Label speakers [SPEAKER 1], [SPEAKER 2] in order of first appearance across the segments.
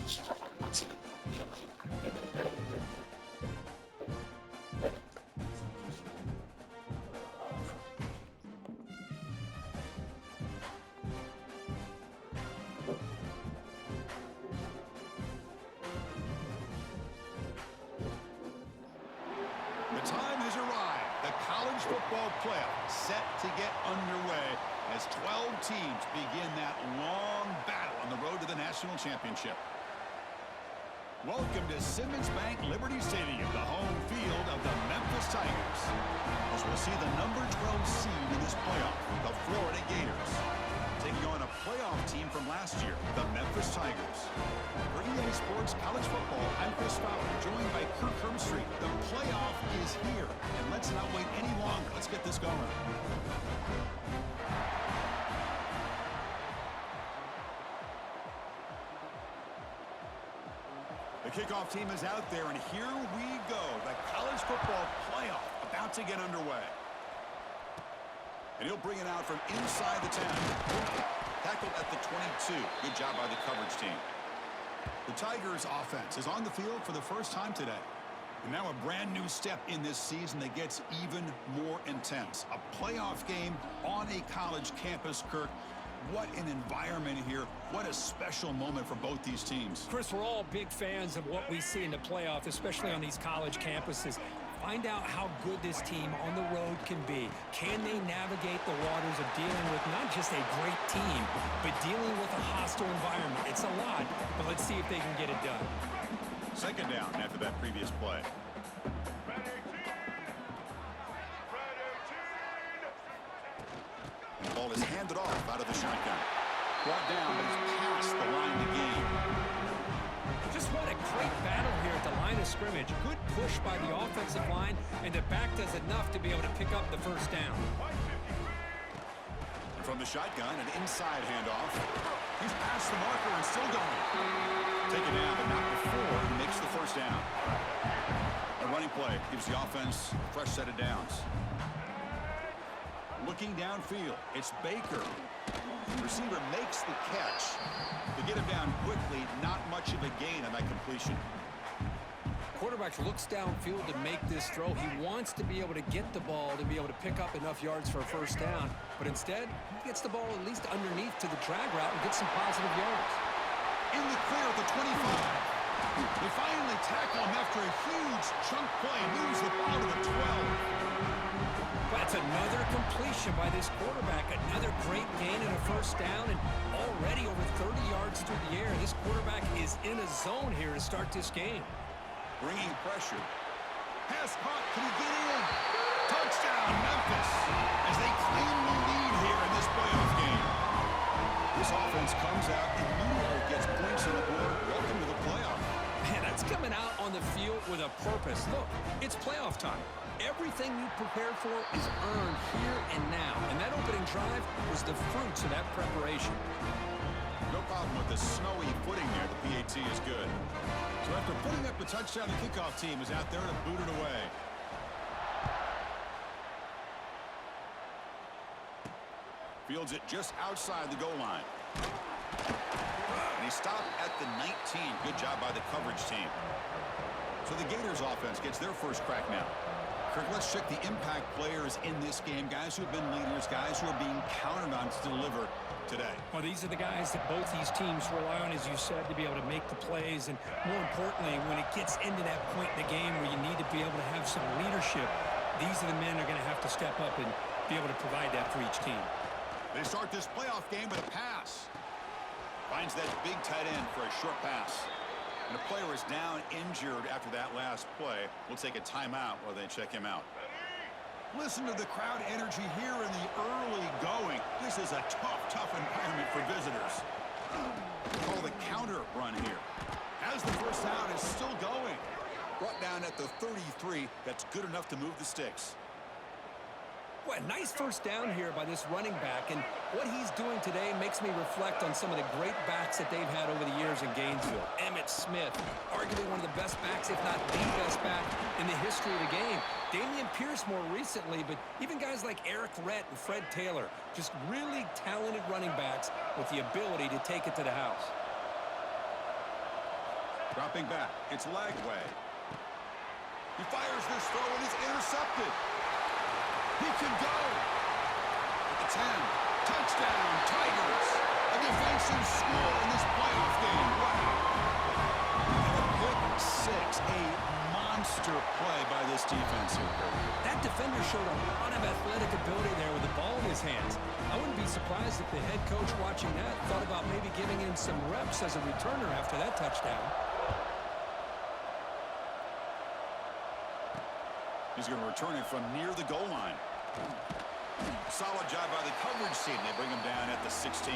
[SPEAKER 1] The time has arrived. The college football playoff set to get underway as 12 teams begin that long battle on the road to the national championship. Welcome to Simmons Bank Liberty Stadium, the home field of the Memphis Tigers, as we'll see the number 12 seed in this playoff, the Florida Gators, taking on a playoff team from last year, the Memphis Tigers. For EA Sports College Football, I'm Chris Fowler, joined by Kirk Hermstreet. The playoff is here, and let's not wait any longer. Let's get this going. The kickoff team is out there, and here we go. The college football playoff about to get underway. And he'll bring it out from inside the 10. Tackled at the 22. Good job by the coverage team. The Tigers offense is on the field for the first time today. And now a brand new step in this season that gets even more intense. A playoff game on a college campus, Kirk. What an environment here. What a special moment for both these teams.
[SPEAKER 2] Chris, we're all big fans of what we see in the playoff, especially on these college campuses. Find out how good this team on the road can be. Can they navigate the waters of dealing with not just a great team, but dealing with a hostile environment? It's a lot, but let's see if they can get it done.
[SPEAKER 1] Second down after that previous play. The ball is handed off out of the shotgun. Brought down and past the line to gain.
[SPEAKER 2] Just what a great battle here at the line of scrimmage. Good push by the offensive line, and the back does enough to be able to pick up the first down.
[SPEAKER 1] And from the shotgun, an inside handoff. He's past the marker and still going. Taken down, but not before he makes the first down. A running play gives the offense a fresh set of downs. Looking downfield, it's Baker. The receiver makes the catch. To get him down quickly, not much of a gain on that completion.
[SPEAKER 2] Quarterback looks downfield to make this throw. He wants to be able to get the ball to be able to pick up enough yards for a first down. But instead, he gets the ball at least underneath to the drag route and gets some positive yards.
[SPEAKER 1] In the clear at the 25. They finally tackle him after a huge chunk play. Moves the ball to the 12.
[SPEAKER 2] That's another completion by this quarterback. Another great gain and a first down, and already over 30 yards through the air. This quarterback is in a zone here to start this game.
[SPEAKER 1] Bringing pressure. Pass caught. Can he get in? Touchdown, Memphis, as they claim the lead here in this playoff game. This offense comes out and immediately gets points on the board. Welcome to the playoff.
[SPEAKER 2] Man, that's coming out on the field with a purpose. Look, it's playoff time. Everything you prepared for is earned here and now. And that opening drive was the fruits of that preparation.
[SPEAKER 1] No problem with the snowy footing there. The PAT is good. So after putting up the touchdown, the kickoff team is out there to boot it away. Fields it just outside the goal line. And he stopped at the 19. Good job by the coverage team. So the Gators offense gets their first crack now. Kirk, let's check the impact players in this game. Guys who have been leaders, guys who are being counted on to deliver today.
[SPEAKER 2] Well, these are the guys that both these teams rely on, as you said, to be able to make the plays. And more importantly, when it gets into that point in the game where you need to be able to have some leadership, these are the men that are going to have to step up and be able to provide that for each team.
[SPEAKER 1] They start this playoff game with a pass. Finds that big tight end for a short pass. And the player is down injured after that last play. We'll take a timeout while they check him out. Listen to the crowd energy here in the early going. This is a tough environment for visitors. Call the counter run here. As the first down is still going. Brought down at the 33. That's good enough to move the sticks.
[SPEAKER 2] What a nice first down here by this running back, and what he's doing today makes me reflect on some of the great backs that they've had over the years in Gainesville. Emmitt Smith, arguably one of the best backs, if not the best back in the history of the game. Damian Pierce more recently, but even guys like Eric Rhett and Fred Taylor, just really talented running backs with the ability to take it to the house.
[SPEAKER 1] Dropping back. It's Lagway. He fires this throw and it's intercepted. He can go. At the 10. Touchdown, Tigers. A defensive score in this playoff game. Wow. And a pick six. A monster play by this defense here.
[SPEAKER 2] That defender showed a lot of athletic ability there with the ball in his hands. I wouldn't be surprised if the head coach watching that thought about maybe giving him some reps as a returner after that touchdown.
[SPEAKER 1] He's going to return it from near the goal line. Solid job by the coverage team. They bring him down at the 16.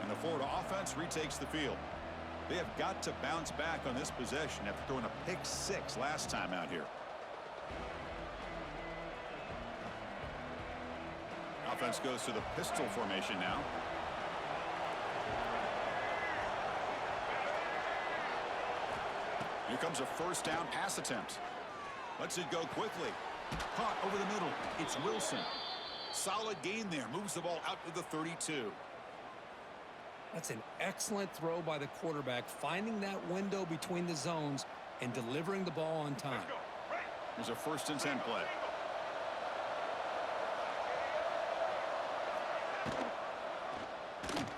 [SPEAKER 1] And the Florida offense retakes the field. They have got to bounce back on this possession after throwing a pick six last time out here. Offense goes to the pistol formation now. Here comes a first down pass attempt. Lets it go quickly. Caught over the middle. It's Wilson. Solid gain there. Moves the ball out to the 32.
[SPEAKER 2] That's an excellent throw by the quarterback, finding that window between the zones and delivering the ball on time.
[SPEAKER 1] There's a 1st and 10 play.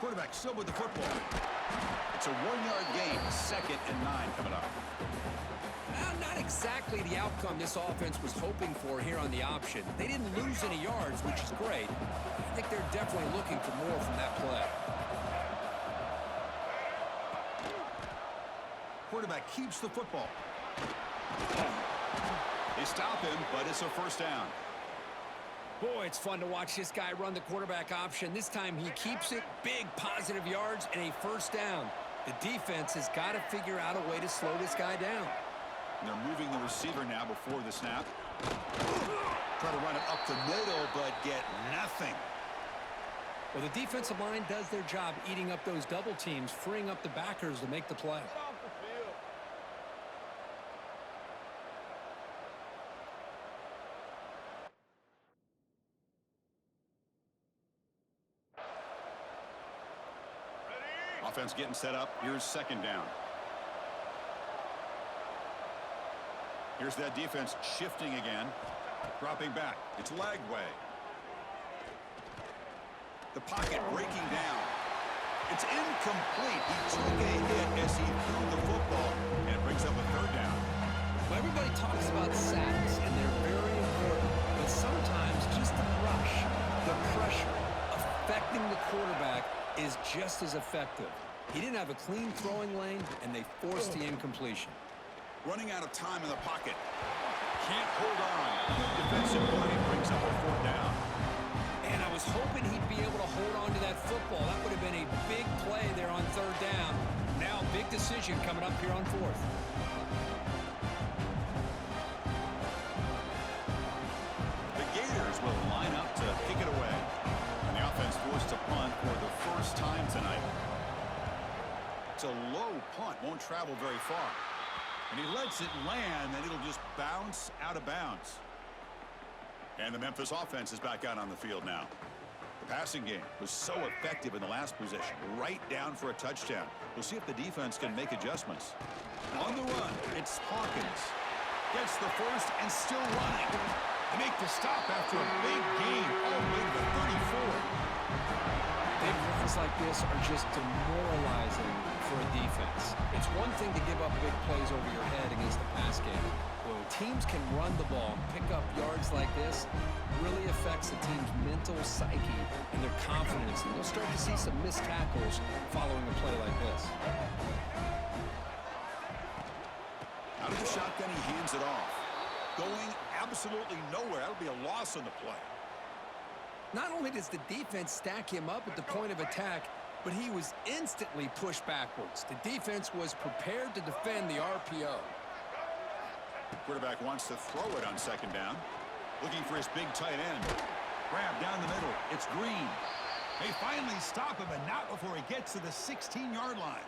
[SPEAKER 1] Quarterback still with the football. It's a 1-yard gain. 2nd and 9 coming up.
[SPEAKER 2] Not exactly the outcome this offense was hoping for here on the option. They didn't lose any yards, which is great. I think they're definitely looking for more from that play.
[SPEAKER 1] Quarterback keeps the football. They stop him, but it's a 1st down.
[SPEAKER 2] Boy, it's fun to watch this guy run the quarterback option. This time he keeps it, big positive yards, and a 1st down. The defense has got to figure out a way to slow this guy down.
[SPEAKER 1] And they're moving the receiver now before the snap. Try to run it up the middle, but get nothing.
[SPEAKER 2] Well, the defensive line does their job eating up those double teams, freeing up the backers to make the play.
[SPEAKER 1] Offense getting set up. Here's 2nd down. Here's that defense shifting again. Dropping back. It's Lagway. The pocket breaking down. It's incomplete. He took a hit as he threw the football, and it brings up a 3rd down.
[SPEAKER 2] Well, everybody talks about sacks, and they're very important. But sometimes just the rush, the pressure, affecting the quarterback is just as effective. He didn't have a clean throwing lane, and they forced the incompletion.
[SPEAKER 1] Running out of time in the pocket. Can't hold on. Defensive play brings up a 4th down.
[SPEAKER 2] And I was hoping he'd be able to hold on to that football. That would have been a big play there on 3rd down. Now, big decision coming up here on 4th.
[SPEAKER 1] The Gators will line up to kick it away. And the offense forced to punt for the 1st time tonight. It's a low punt. Won't travel very far. And he lets it land, and it'll just bounce out of bounds. And the Memphis offense is back out on the field now. The passing game was so effective in the last possession, right down for a touchdown. We'll see if the defense can make adjustments. On the run, it's Hawkins. Gets the 1st and still running. They make the stop after a big gain all the way to the 34.
[SPEAKER 2] Big runs like this are just demoralizing for a defense. It's one thing to give up big plays over your head against the pass game. When teams can run the ball and pick up yards like this, really affects the team's mental psyche and their confidence. And you'll start to see some missed tackles following a play like this.
[SPEAKER 1] Out of the shotgun, he hands it off. Going absolutely nowhere. That'll be a loss on the play.
[SPEAKER 2] Not only does the defense stack him up at the point of attack, but he was instantly pushed backwards. The defense was prepared to defend the RPO.
[SPEAKER 1] Quarterback wants to throw it on 2nd down. Looking for his big tight end. Grab down the middle. It's Green. They finally stop him, and not before he gets to the 16-yard line.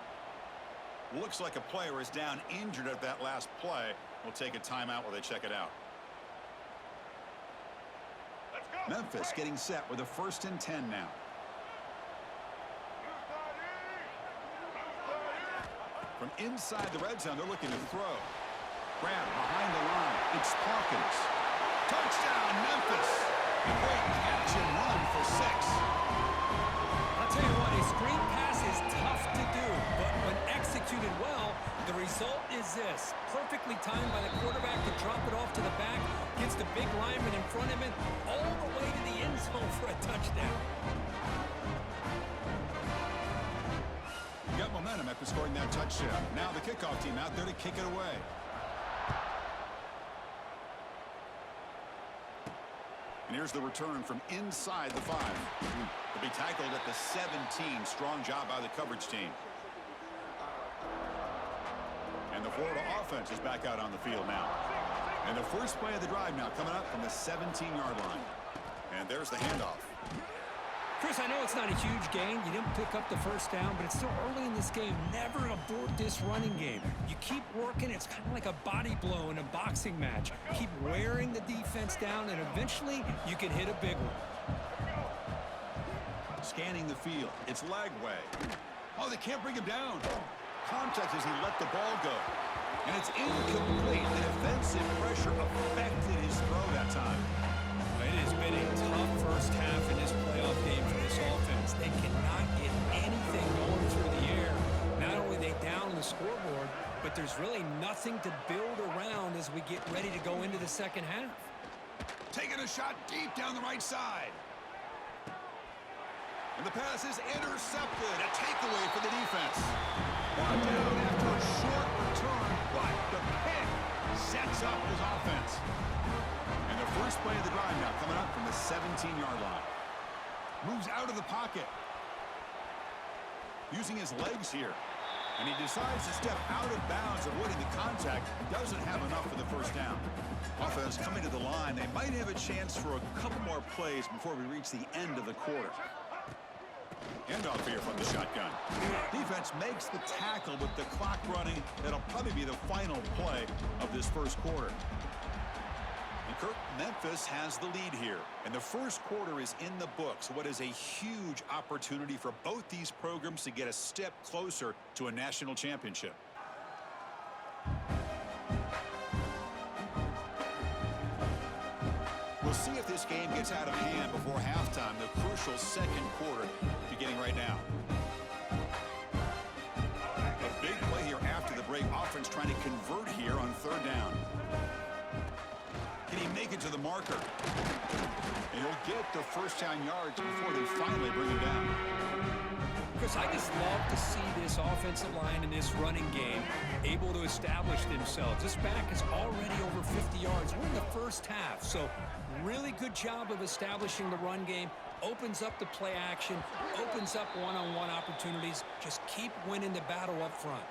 [SPEAKER 1] Looks like a player is down injured at that last play. We'll take a timeout while they check it out. Memphis getting set with a 1st and 10 now. From inside the red zone, they're looking to throw. Grab behind the line. It's Hawkins. Touchdown, Memphis. A great catch and run for 6.
[SPEAKER 2] I'll tell you what, a screen pass is tough to do, but when executed well, the result is this. Perfectly timed by the quarterback to drop it off to the back, gets the big lineman in front of him, all the way to the end zone for a touchdown.
[SPEAKER 1] Got momentum after scoring that touchdown. Now the kickoff team out there to kick it away. And here's the return from inside the 5. They'll be tackled at the 17. Strong job by the coverage team. And the Florida offense is back out on the field now. And the first play of the drive now coming up from the 17-yard line. And there's the handoff.
[SPEAKER 2] Chris, I know it's not a huge gain. You didn't pick up the first down, but it's still early in this game. Never abort this running game. You keep working. It's kind of like a body blow in a boxing match. Keep wearing the defense down, and eventually you can hit a big one.
[SPEAKER 1] Scanning the field. It's Lagway. Oh, they can't bring him down. Contact as he let the ball go. And it's incomplete. The defensive pressure affected his throw that time.
[SPEAKER 2] It has been a tough first half in this playoff game for this offense. They cannot get anything going through the air. Not only are they down the scoreboard, but there's really nothing to build around as we get ready to go into the second half.
[SPEAKER 1] Taking a shot deep down the right side. And the pass is intercepted. A takeaway for the defense. Brought down after a short return, but the pick sets up his offense. And the first play of the drive now coming up from the 17-yard line. Moves out of the pocket. Using his legs here. And he decides to step out of bounds, avoiding the contact. Doesn't have enough for the first down. Offense coming to the line. They might have a chance for a couple more plays before we reach the end of the quarter. Handoff here from the shotgun. Defense makes the tackle with the clock running. That'll probably be the final play of this first quarter. And Kirk, Memphis has the lead here. And the first quarter is in the books. What is a huge opportunity for both these programs to get a step closer to a national championship. We'll see if this game gets out of hand before halftime, the crucial second quarter beginning right now. A big play here after the break. Offense trying to convert here on third down. Can he make it to the marker? And he'll get the first down yards before they finally bring him down.
[SPEAKER 2] Chris, I just love to see this offensive line in this running game able to establish themselves. This back is already over 50 yards. We're in the first half, so really good job of establishing the run game. Opens up the play action, opens up one-on-one opportunities. Just keep winning the battle up front.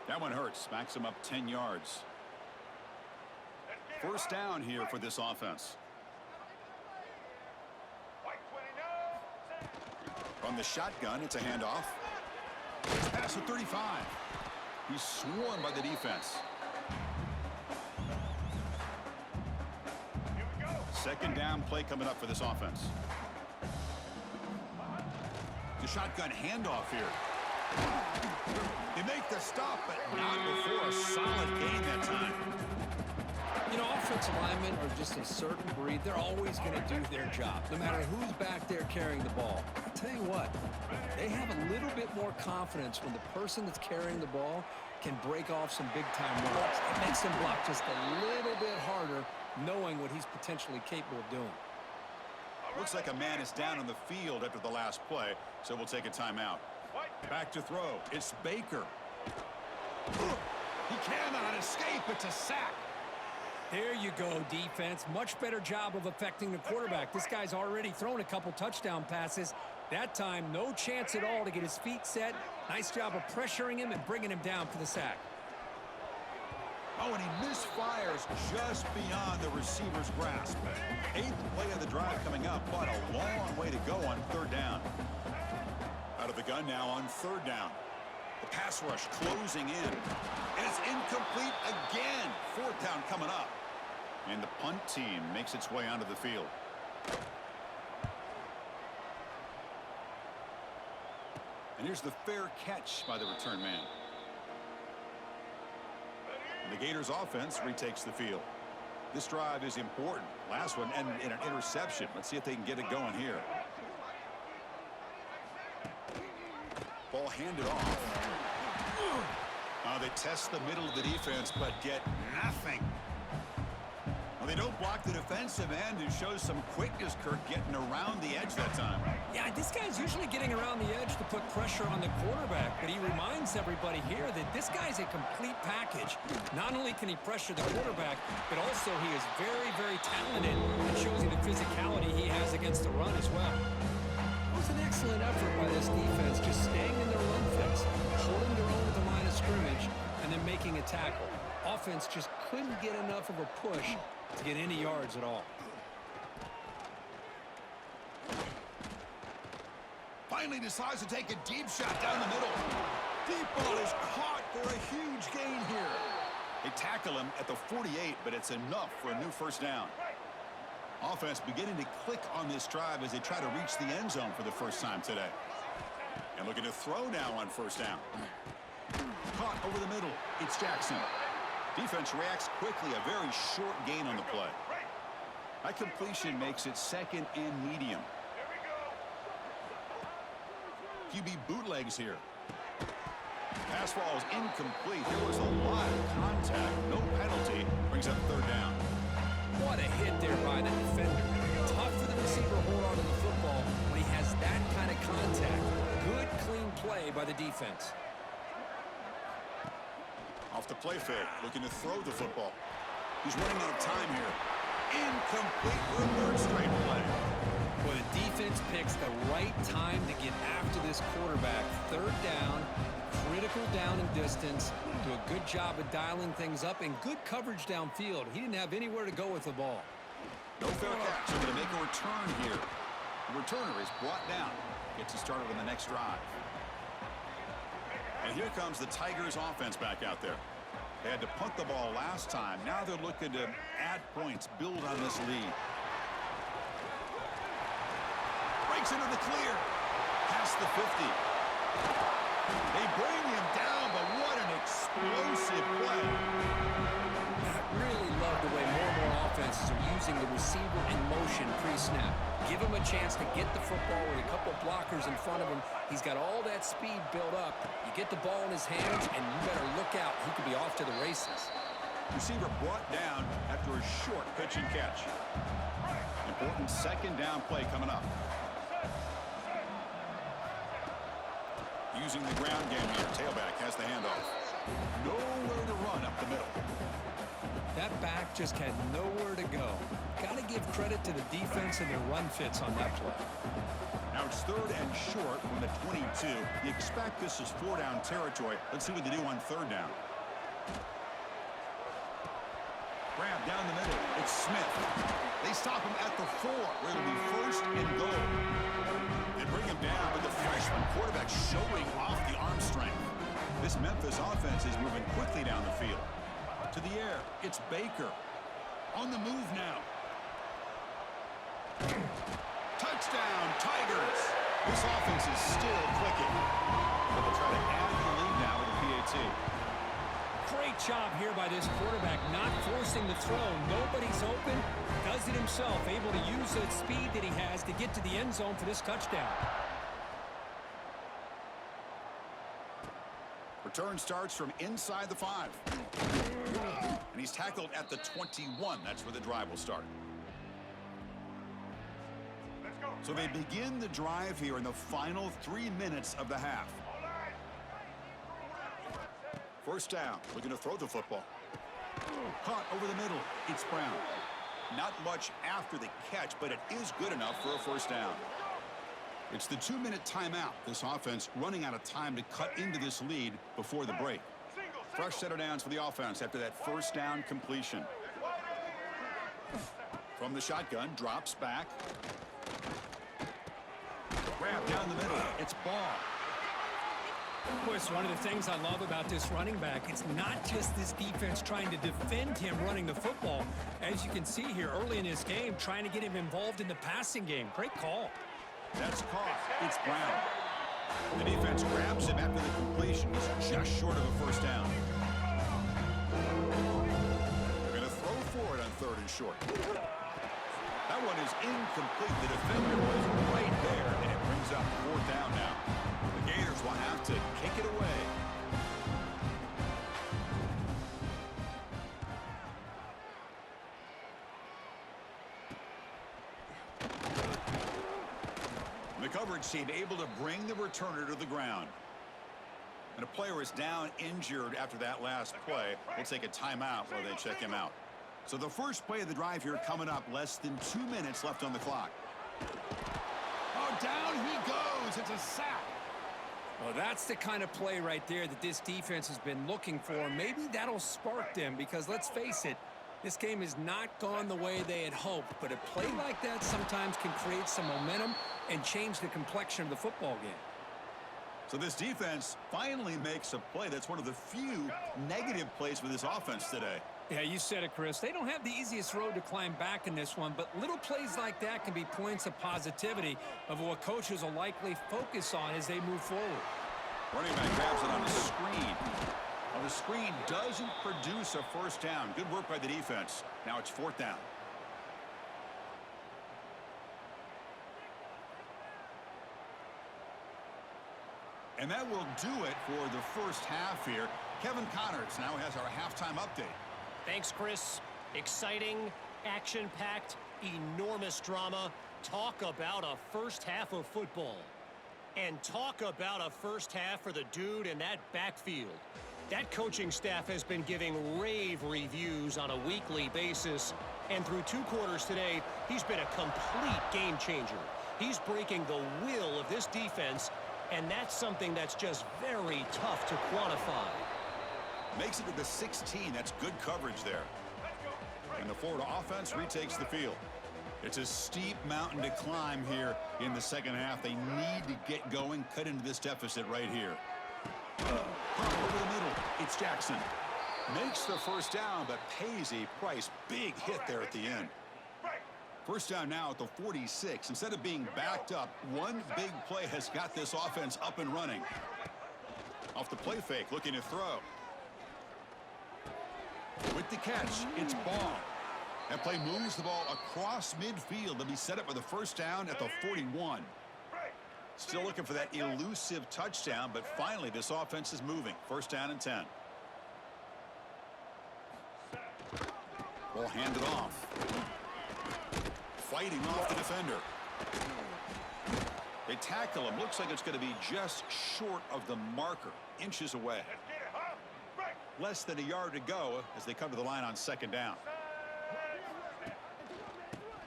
[SPEAKER 1] That one hurts. Backs him up 10 yards. First down here for this offense. From the shotgun, it's a handoff. It's past the 35. He's swarmed by the defense. Second down play coming up for this offense. The shotgun handoff here. They make the stop, but not before a solid gain that time.
[SPEAKER 2] You know, offensive linemen are just a certain breed. They're always going to do their job, no matter who's back there carrying the ball. I'll tell you what, they have a little bit more confidence when the person that's carrying the ball can break off some big-time runs. It makes them block just a little bit harder, knowing what he's potentially capable of doing.
[SPEAKER 1] Looks like a man is down on the field after the last play, so we'll take a timeout. Back to throw. It's Baker. He cannot escape. It's a sack.
[SPEAKER 2] There you go, defense. Much better job of affecting the quarterback. This guy's already thrown a couple touchdown passes. That time, no chance at all to get his feet set. Nice job of pressuring him and bringing him down for the sack.
[SPEAKER 1] Oh, and he misfires just beyond the receiver's grasp. 8th play of the drive coming up, but a long way to go on third down. Out of the gun now on third down. The pass rush closing in. And it's incomplete again. 4th down coming up. And the punt team makes its way onto the field. And here's the fair catch by the return man. And the Gators offense retakes the field. This drive is important. Last one ended in an interception. Let's see if they can get it going here. Ball handed off. They test the middle of the defense, but get nothing. Well, they don't block the defensive end, who shows some quickness, Kirk, getting around the edge that time.
[SPEAKER 2] Yeah, this guy's usually getting around the edge to put pressure on the quarterback, but he reminds everybody here that this guy's a complete package. Not only can he pressure the quarterback, but also he is very, very talented and shows you the physicality he has against the run as well. It was an excellent effort by this defense, just staying in their run fix, holding their own at the line of scrimmage, and then making a tackle. Offense just couldn't get enough of a push to get any yards at all.
[SPEAKER 1] Finally decides to take a deep shot down the middle. Deep ball is caught for a huge gain here. They tackle him at the 48, but it's enough for a new first down. Offense beginning to click on this drive as they try to reach the end zone for the first time today. And looking to throw now on first down. Caught over the middle. It's Jackson. Defense reacts quickly. A very short gain on the play. That completion makes it second and medium. QB bootlegs here. Pass ball is incomplete. There was a lot of contact. No penalty. Brings up third down.
[SPEAKER 2] What a hit there by the defender. Tough for the receiver to hold on to the football when he has that kind of contact. Good, clean play by the defense.
[SPEAKER 1] Off the play fake, looking to throw the football. He's running out of time here. Incomplete for a third straight play.
[SPEAKER 2] Well, the defense picks the right time to get after this quarterback. Third down, critical down and distance. Do a good job of dialing things up and good coverage downfield. He didn't have anywhere to go with the ball.
[SPEAKER 1] No fair catch. They're going to make a return here. The returner is brought down. Gets you started on the next drive. And here comes the Tigers offense back out there. They had to punt the ball last time. Now they're looking to add points, build on this lead. Breaks into the clear. Past the 50. They bring him down, but what an explosive play.
[SPEAKER 2] I really love the way more and more offenses are using the receiver in motion pre-snap. Give him a chance to get the football with a couple blockers in front of him. He's got all that speed built up. You get the ball in his hands, and you better look out. He could be off to the races.
[SPEAKER 1] Receiver brought down after a short pitch and catch. Important second down play coming up. Using the ground game here. Tailback has the handoff. Nowhere to run up the middle.
[SPEAKER 2] That back just had nowhere to go. Got to give credit to the defense and their run fits on that play.
[SPEAKER 1] Now it's third and short from the 22. You expect this is four-down territory. Let's see what they do on third down. Grab down the middle. It's Smith. They stop him at the 4, where it'll be first and goal. They bring him down, but the freshman quarterback showing off the arm strength. This Memphis offense is moving quickly down the field. To the air, it's Baker. On the move now. Touchdown, Tigers. This offense is still clicking. But they'll try to add the lead now with the PAT.
[SPEAKER 2] Great job here by this quarterback, not forcing the throw. Nobody's open. Does it himself, able to use the speed that he has to get to the end zone for this touchdown.
[SPEAKER 1] Return starts from inside the 5. And he's tackled at the 21. That's where the drive will start. So they begin the drive here in the final 3 minutes of the half. First down, looking to throw the football. Caught over the middle. It's Brown. Not much after the catch, but it is good enough for a first down. It's the 2-minute timeout. This offense running out of time to cut into this lead before the break. Fresh set of downs for the offense after that first down completion. From the shotgun, drops back. Grab down the middle. It's Ball.
[SPEAKER 2] Of course, one of the things I love about this running back, it's not just this defense trying to defend him running the football. As you can see here early in this game, trying to get him involved in the passing game. Great call.
[SPEAKER 1] That's caught. It's Brown. The defense grabs him after the completion. He's just short of a first down. They're going to throw for it on 3rd and short. That one is incomplete. The defender was right there, and it brings up 4th down now. The Gators will have to kick it away. The coverage team able to bring the returner to the ground. And a player is down injured after that last play. We'll take a timeout while they check him out. So the first play of the drive here coming up. Less than 2 minutes left on the clock. Oh, down he goes. It's a sack.
[SPEAKER 2] Well, that's the kind of play right there that this defense has been looking for. Maybe that'll spark them because, let's face it, this game has not gone the way they had hoped. But a play like that sometimes can create some momentum and change the complexion of the football game.
[SPEAKER 1] So this defense finally makes a play. That's one of the few negative plays for this offense today.
[SPEAKER 2] Yeah, you said it, Chris. They don't have the easiest road to climb back in this one, but little plays like that can be points of positivity of what coaches will likely focus on as they move forward.
[SPEAKER 1] Running back grabs it on the screen. Well, the screen doesn't produce a first down. Good work by the defense. Now it's 4th down. And that will do it for the first half here. Kevin Connors now has our halftime update.
[SPEAKER 3] Thanks, Chris. Exciting, action-packed, enormous drama. Talk about a first half of football. And talk about a first half for the dude in that backfield. That coaching staff has been giving rave reviews on a weekly basis. And through 2 quarters today, he's been a complete game changer. He's breaking the will of this defense, and that's something that's just very tough to quantify.
[SPEAKER 1] Makes it to the 16. That's good coverage there. And the Florida offense retakes the field. It's a steep mountain to climb here in the second half. They need to get going, cut into this deficit right here. Over the middle, it's Jackson. Makes the first down, but pays a price. Big hit there at the end. First down now at the 46. Instead of being backed up, one big play has got this offense up and running. Off the play fake, looking to throw. With the catch, it's Ball. That play moves the ball across midfield to be set up with a first down at the 41. Still looking for that elusive touchdown, but finally this offense is moving. First down and 10. Ball handed off. Fighting off the defender. They tackle him. Looks like it's going to be just short of the marker. Inches away. Less than a yard to go as they come to the line on second down.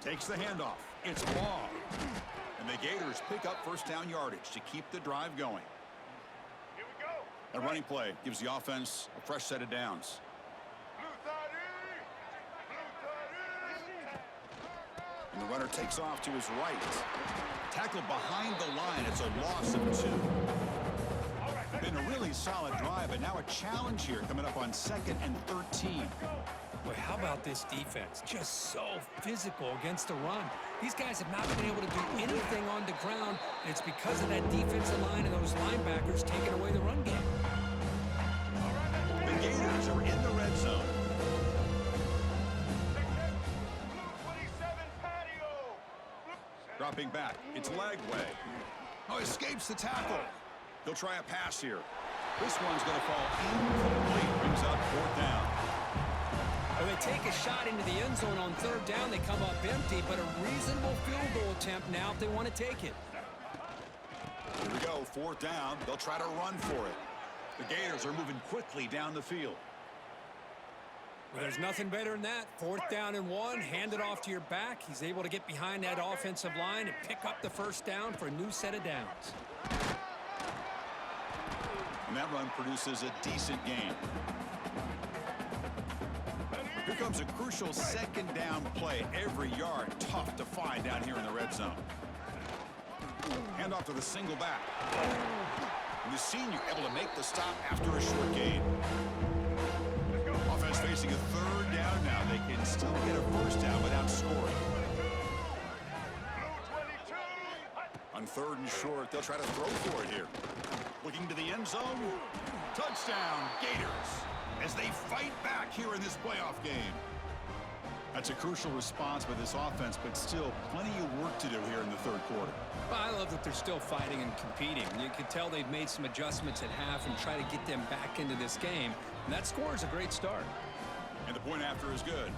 [SPEAKER 1] Takes the handoff. It's Ball. And the Gators pick up first down yardage to keep the drive going. A running play gives the offense a fresh set of downs. And the runner takes off to his right. Tackled behind the line. It's a loss of 2. Been a really solid drive, but now a challenge here coming up on 2nd and 13.
[SPEAKER 2] Boy, how about this defense? Just so physical against the run. These guys have not been able to do anything on the ground, and it's because of that defensive line and those linebackers taking away the run game.
[SPEAKER 1] The Gators are in the red zone. Dropping back. It's Lagway. Oh, escapes the tackle. He'll try a pass here. This one's going to fall incomplete. Brings up 4th down.
[SPEAKER 2] Well, they take a shot into the end zone on 3rd down. They come up empty, but a reasonable field goal attempt now if they want to take it.
[SPEAKER 1] Here we go. 4th down. They'll try to run for it. The Gators are moving quickly down the field.
[SPEAKER 2] Well, there's nothing better than that. 4th down and 1. Hand it off to your back. He's able to get behind that offensive line and pick up the first down for a new set of downs.
[SPEAKER 1] And that run produces a decent gain. Here comes a crucial 2nd down play. Every yard tough to find down here in the red zone. Hand off to the single back. And the senior able to make the stop after a short gain. Offense facing a 3rd down now. They can still get a first down without scoring. On 3rd and short, they'll try to throw for it here. Looking to the end zone. Touchdown, Gators, as they fight back here in this playoff game. That's a crucial response by this offense, but still plenty of work to do here in the 3rd quarter.
[SPEAKER 2] Well, I love that they're still fighting and competing. You can tell they've made some adjustments at half and try to get them back into this game. And that score is a great start.
[SPEAKER 1] And the point after is good.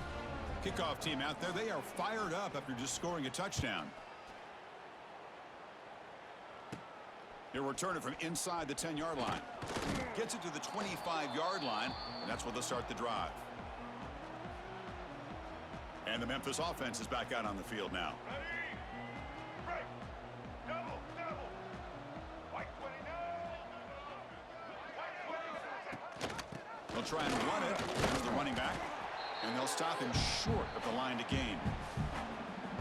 [SPEAKER 1] Kickoff team out there, they are fired up after just scoring a touchdown. He'll return it from inside the 10-yard line. Gets it to the 25-yard line, and that's where they'll start the drive. And the Memphis offense is back out on the field now. They'll try and run it to the running back, and they'll stop him short of the line to gain.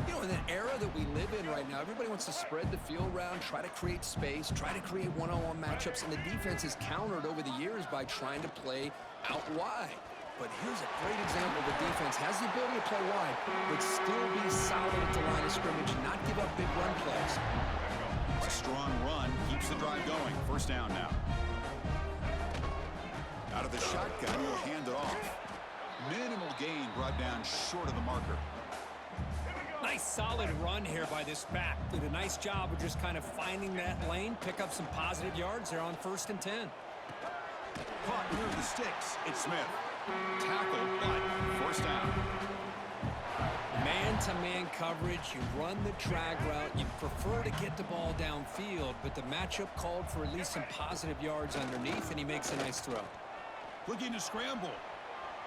[SPEAKER 2] You know, in the era that we live in right now, everybody wants to spread the field around, try to create space, try to create one-on-one matchups, and the defense is countered over the years by trying to play out wide. But here's a great example. The defense has the ability to play wide, but still be solid at the line of scrimmage and not give up big run plays.
[SPEAKER 1] A strong run keeps the drive going. 1st down now. Out of the shotgun, he'll hand it off. Minimal gain brought down short of the marker.
[SPEAKER 2] Nice solid run here by this back. Did a nice job of just kind of finding that lane, pick up some positive yards there on 1st and 10.
[SPEAKER 1] Caught near the sticks. It's Smith. Tackle, but 1st down.
[SPEAKER 2] Man-to-man coverage, you run the drag route, you prefer to get the ball downfield, but the matchup called for at least some positive yards underneath, and he makes a nice throw.
[SPEAKER 1] Looking to scramble.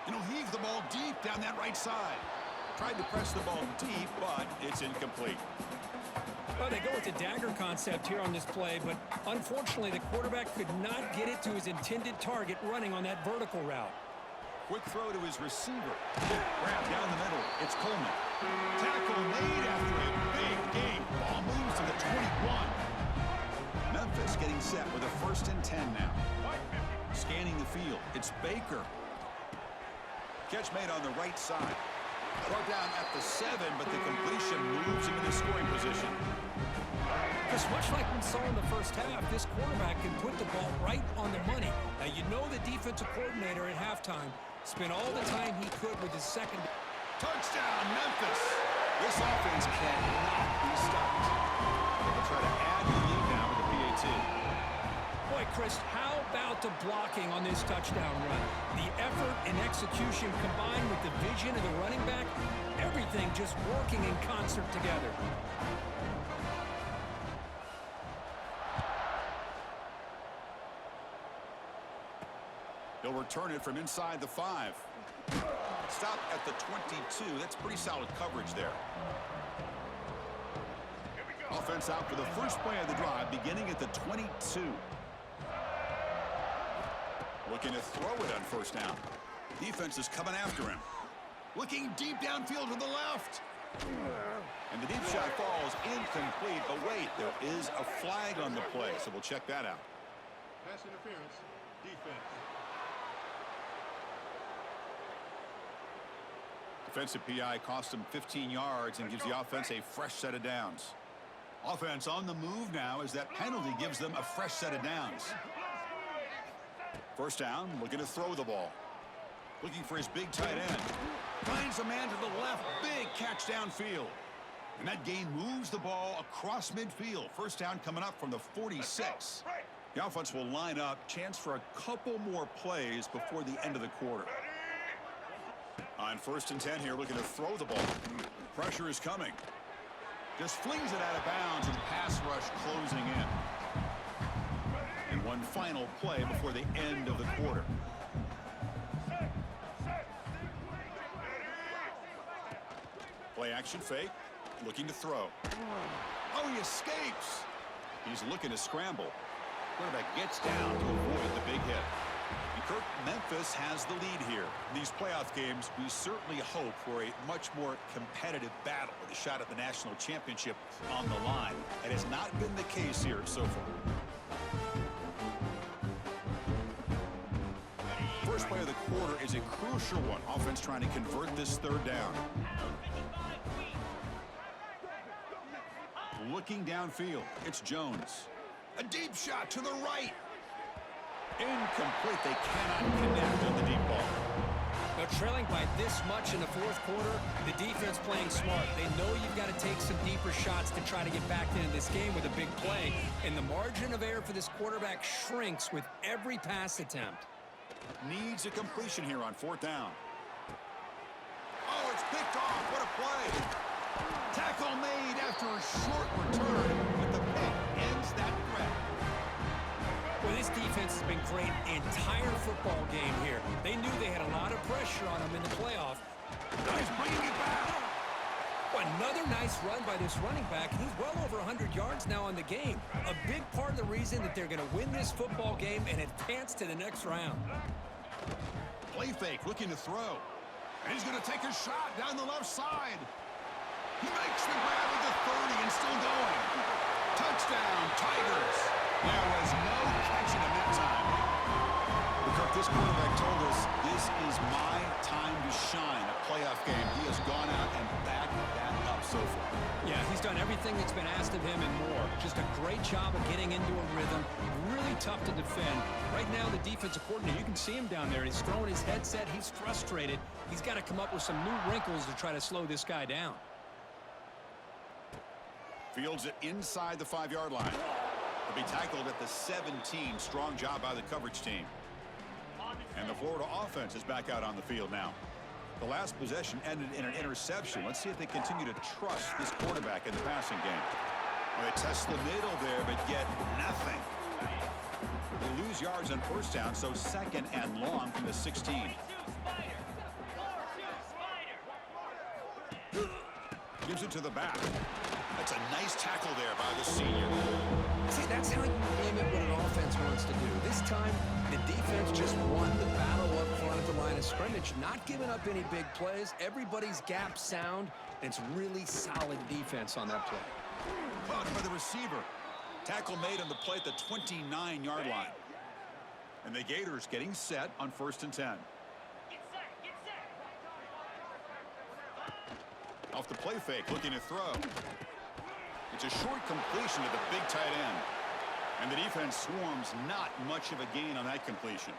[SPEAKER 1] And he'll heave the ball deep down that right side. Tried to press the ball deep, but it's incomplete.
[SPEAKER 2] Well, they go with the dagger concept here on this play, but unfortunately the quarterback could not get it to his intended target running on that vertical route.
[SPEAKER 1] Quick throw to his receiver. Grab down the middle. It's Coleman. Tackle made after a big gain. Ball moves to the 21. Memphis getting set with a 1st and 10 now. Scanning the field. It's Baker. Catch made on the right side. Brought down at the 7, but the completion moves him into scoring position.
[SPEAKER 2] Just much like we saw in the 1st half, this quarterback can put the ball right on the money. Now, you know the defensive coordinator at halftime spent all the time he could with his second.
[SPEAKER 1] Touchdown, Memphis! This offense cannot be stopped. They'll try to add the lead now with the PAT.
[SPEAKER 2] Boy, Chris, how about the blocking on this touchdown run? The effort and execution combined with the vision of the running back, everything just working in concert together.
[SPEAKER 1] They'll return it from inside the 5. Stop at the 22. That's pretty solid coverage there. Offense out for the first play of the drive, beginning at the 22. Looking to throw it on 1st down. Defense is coming after him. Looking deep downfield to the left. And the deep shot falls incomplete. But wait, there is a flag on the play, so we'll check that out.
[SPEAKER 4] Pass interference, defense.
[SPEAKER 1] Defensive PI cost him 15 yards and gives the offense a fresh set of downs. Offense on the move now as that penalty gives them a fresh set of downs. 1st down, looking to throw the ball. Looking for his big tight end. Finds a man to the left. Big catch downfield. And that gain moves the ball across midfield. 1st down coming up from the 46. The offense will line up. Chance for a couple more plays before the end of the quarter. On 1st and 10 here, looking to throw the ball. Pressure is coming. Just flings it out of bounds and pass rush closing in. And one final play before the end of the quarter. Play action fake. Looking to throw. Oh, he escapes. He's looking to scramble. Quarterback gets down to avoid the big hit. Kirk, Memphis has the lead here. In these playoff games, we certainly hope for a much more competitive battle with a shot at the national championship on the line. It has not been the case here so far. First play of the quarter is a crucial one. Offense trying to convert this 3rd down. looking downfield. It's Jones. A deep shot to the right. Incomplete. They cannot connect on the deep ball.
[SPEAKER 2] Now, trailing by this much in the fourth quarter, the defense playing smart. They know you've got to take some deeper shots to try to get back into this game with a big play. And the margin of error for this quarterback shrinks with every pass attempt.
[SPEAKER 1] Needs a completion here on fourth down. Oh, it's picked off. What a play. Tackle made after a short return, but the pick ends that threat.
[SPEAKER 2] Well, this defense has been great the entire football game here. They knew they had a lot of pressure on them in the playoff.
[SPEAKER 1] Now he's bringing it back.
[SPEAKER 2] Well, another nice run by this running back. He's well over 100 yards now in the game. A big part of the reason that they're going to win this football game and advance to the next round.
[SPEAKER 1] Play fake, looking to throw. And he's going to take a shot down the left side. He makes the grab at the 30 and still going. Touchdown, Tigers. There was no catching him that time. Kirk, this quarterback told us this is my time to shine. A playoff game. He has gone out and backed that up so far.
[SPEAKER 2] Yeah, he's done everything that's been asked of him and more. Just a great job of getting into a rhythm. Really tough to defend. Right now, the defensive coordinator, you can see him down there. He's throwing his headset. He's frustrated. He's got to come up with some new wrinkles to try to slow this guy down.
[SPEAKER 1] Fields it inside the 5-yard line. He'll be tackled at the 17. Strong job by the coverage team. And the Florida offense is back out on the field now. The last possession ended in an interception. Let's see if they continue to trust this quarterback in the passing game. Well, they test the middle there, but get nothing. They lose yards on first down, so second and long from the 16. Gives it to the back. That's a nice tackle there by the senior.
[SPEAKER 2] See, that's how you limit what an offense wants to do. This time, the defense just won the battle up front at the line of scrimmage, not giving up any big plays. Everybody's gap sound, and it's really solid defense on that play.
[SPEAKER 1] Caught by the receiver. Tackle made on the play at the 29-yard line. And the Gators getting set on 1st and 10. Off the play fake, looking to throw. It's a short completion to the big tight end. And the defense swarms, not much of a gain on that completion.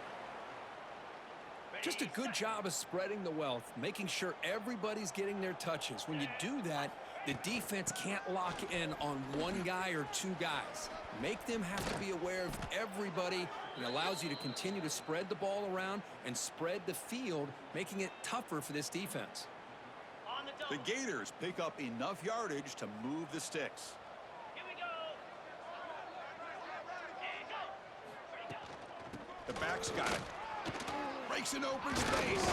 [SPEAKER 2] Just a good job of spreading the wealth, making sure everybody's getting their touches. When you do that, the defense can't lock in on one guy or two guys. Make them have to be aware of everybody. It allows you to continue to spread the ball around and spread the field, making it tougher for this defense.
[SPEAKER 1] The Gators pick up enough yardage to move the sticks.
[SPEAKER 3] Here we go.
[SPEAKER 1] The back's got it. Breaks an open space.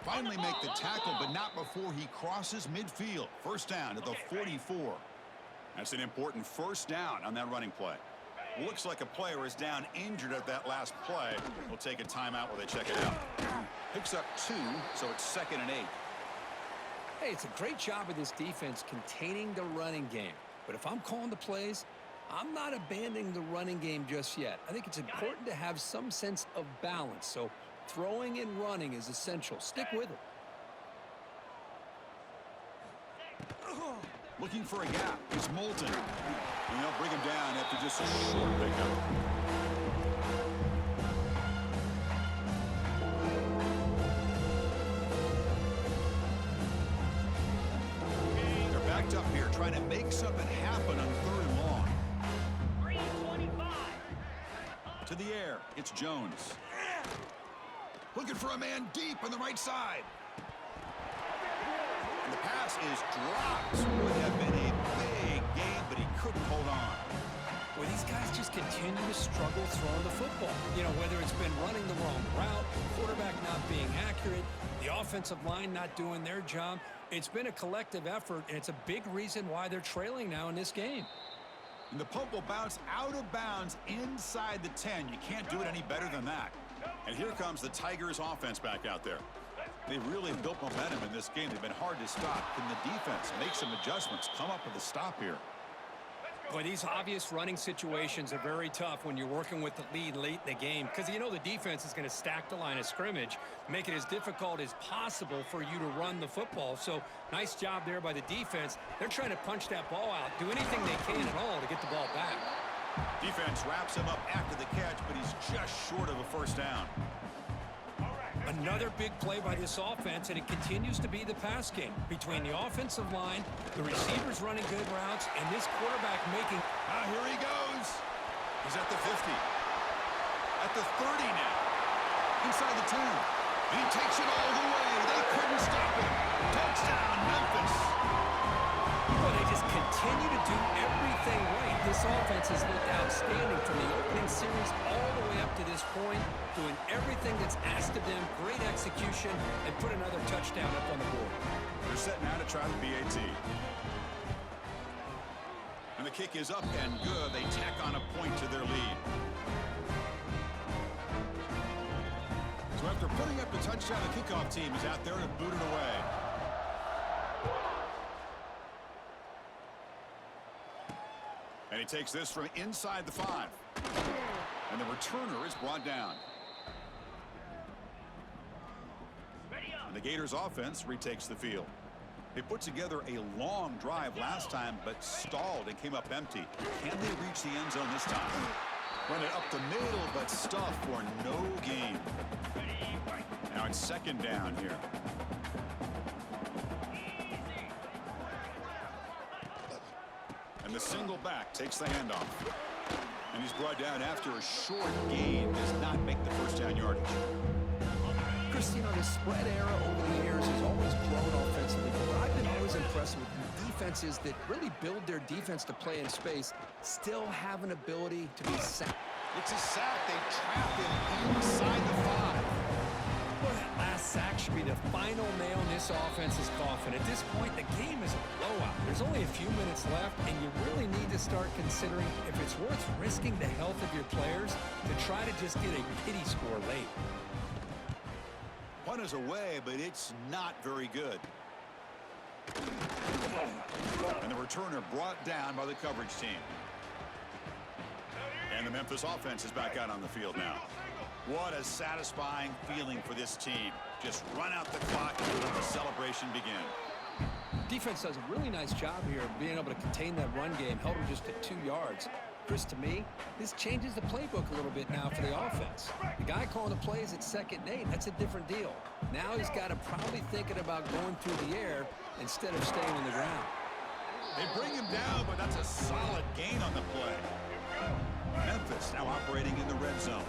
[SPEAKER 1] Finally make the tackle, but not before he crosses midfield. First down at the 44. That's an important first down on that running play. Looks like a player is down injured at that last play. We'll take a timeout while they check it out. Picks up 2, so it's 2nd and 8.
[SPEAKER 2] Hey, it's a great job of this defense containing the running game. But if I'm calling the plays, I'm not abandoning the running game just yet. I think it's important to have some sense of balance. So throwing and running is essential. Stick with it.
[SPEAKER 1] Looking for a gap. It's Moulton. And they'll bring him down after just a short pickup. Up here trying to make something happen on 3rd and long.
[SPEAKER 3] 325.
[SPEAKER 1] To the air, it's Jones. Looking for a man deep on the right side. And the pass is dropped. Would have been a big game, but he couldn't hold on.
[SPEAKER 2] Well, these guys just continue to struggle throwing the football. You know, whether it's been running the wrong route, the quarterback not being accurate, the offensive line not doing their job. It's been a collective effort, and it's a big reason why they're trailing now in this game.
[SPEAKER 1] And the punt will bounce out of bounds inside the 10. You can't do it any better than that. And here comes the Tigers offense back out there. They've really built momentum in this game. They've been hard to stop. Can the defense make some adjustments, come up with a stop here?
[SPEAKER 2] Boy, these obvious running situations are very tough when you're working with the lead late in the game because you know the defense is going to stack the line of scrimmage, make it as difficult as possible for you to run the football. So nice job there by the defense. They're trying to punch that ball out, do anything they can at all to get the ball back.
[SPEAKER 1] Defense wraps him up after the catch, but he's just short of a first down.
[SPEAKER 2] Another big play by this offense, and it continues to be the pass game between the offensive line, the receivers running good routes, and this quarterback making...
[SPEAKER 1] Here he goes. He's at the 50. At the 30 now. Inside the 10. And he takes it all the way. They couldn't stop him. Touchdown, Memphis.
[SPEAKER 2] Well, they just continue to do everything right. This offense has looked outstanding from the opening series all the way up to this point, doing everything that's asked of them, great execution, and put another touchdown up on the board.
[SPEAKER 1] They're set now to try the PAT. And the kick is up and good. They tack on a point to their lead. So after putting up the touchdown, the kickoff team is out there to boot it away. And he takes this from inside the 5. And the returner is brought down. And the Gators offense retakes the field. They put together a long drive last time, but stalled and came up empty. Can they reach the end zone this time? Run it up the middle, but stuff for no gain. Now it's second down here. And the single back takes the handoff. And he's brought down after a short gain. Does not make the first down yardage.
[SPEAKER 2] Chris, you know, the spread era over the years has always grown offensively, but what I've been always impressed with defenses that really build their defense to play in space still have an ability to be sacked.
[SPEAKER 1] It's a sack. They trap him inside the 5.
[SPEAKER 2] Well, that last sack should be the final nail in this offense's coffin. At this point, the game is a blowout. There's only a few minutes left, and you really need to start considering if it's worth risking the health of your players to try to just get a pity score late.
[SPEAKER 1] Punt is away, but it's not very good. And the returner brought down by the coverage team. And the Memphis offense is back out on the field now. What a satisfying feeling for this team. Just run out the clock and let the celebration begin.
[SPEAKER 2] Defense does a really nice job here of being able to contain that run game, held them just at 2 yards. Chris, to me, this changes the playbook a little bit now for the offense. The guy calling the plays at 2nd and 8, that's a different deal. Now he's got to probably thinking about going through the air instead of staying on the ground.
[SPEAKER 1] They bring him down, but that's a solid gain on the play. Memphis now operating in the red zone.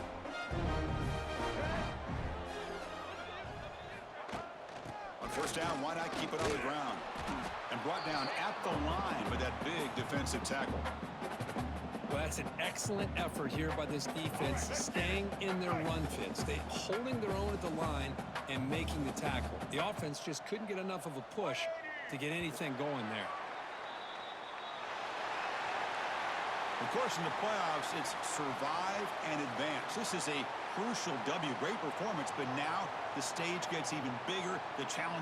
[SPEAKER 1] On first down, why not keep it on the ground? And brought down at the line with that big defensive tackle.
[SPEAKER 2] Well, that's an excellent effort here by this defense, staying in their run fits. They holding their own at the line and making the tackle. The offense just couldn't get enough of a push to get anything going there.
[SPEAKER 1] Of course, in the playoffs, it's survive and advance. This is a crucial W. Great performance, but now the stage gets even bigger. The challenge